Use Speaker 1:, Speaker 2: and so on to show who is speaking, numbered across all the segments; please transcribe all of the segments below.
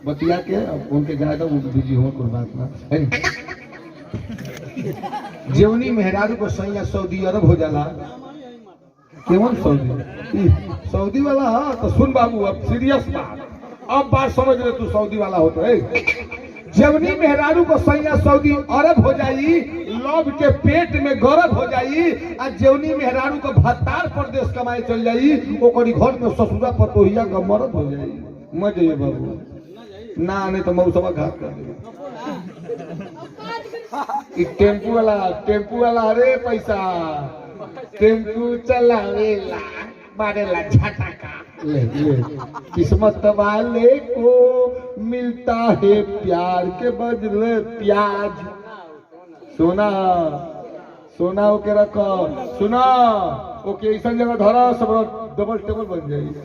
Speaker 1: बतिया के अब उनके जाएगा वो बिजी हो कोई बात ना है। जेवनी मेहरारू को सैया सऊदी अरब हो जाला केवन सऊदी सऊदी वाला। हाँ तो सुन बाबू अब सीरियस बात, अब बात समझ ले तू सऊदी वाला हो तो जवनी मेहरारू को सैया सऊदी अरब हो जाई, लव के पेट में गरब हो जाई, आ जवनी मेहरारू को भत्तार प्रदेश कमाए चल जाई, ओकरी घर में ससुरा पतोहिया का मरद हो जाई। मत जाइए बाबू ना, नहीं तो मौसम घाट कर देगा। टेम्पू वाला अरे पैसा टेम्पू चलावेला मारेला झटका। ले किस्मत वाले को मिलता है प्यार के बदले प्याज। सोना सोना ओके रखो, सुना ओके ऐसा जगह धरा सब डबल टेबल बन जाएगी।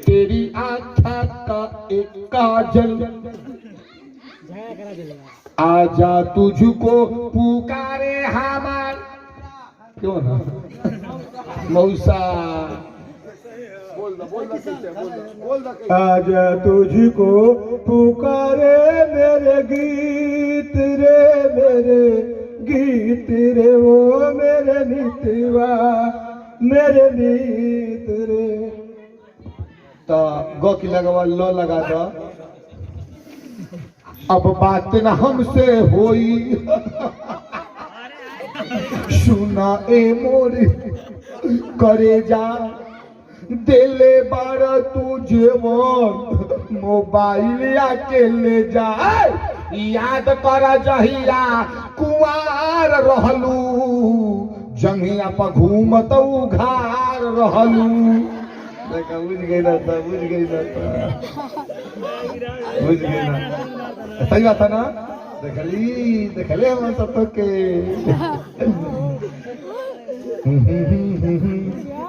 Speaker 1: तेरी आँखा का एक काजल आजा तुझको पुकारे हमार क्यों ना मौसा आजा तुझको पुकारे मेरे गीत रे वो मेरे मितवा मेरे मीत रे। तो गो की लगवा लो लगा दो। अब बात न हमसे होई सुना ए मोरी करे जा दिले बार तुझे मोबाइल आके ले जा। याद कर जहिया कुआर रहलू जंगिया पर घूमत उघार रहलू। बुझ गई ना सही बात है ना। देखली हम सब के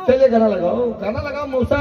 Speaker 1: चलिए गाना लगाओ मौसा।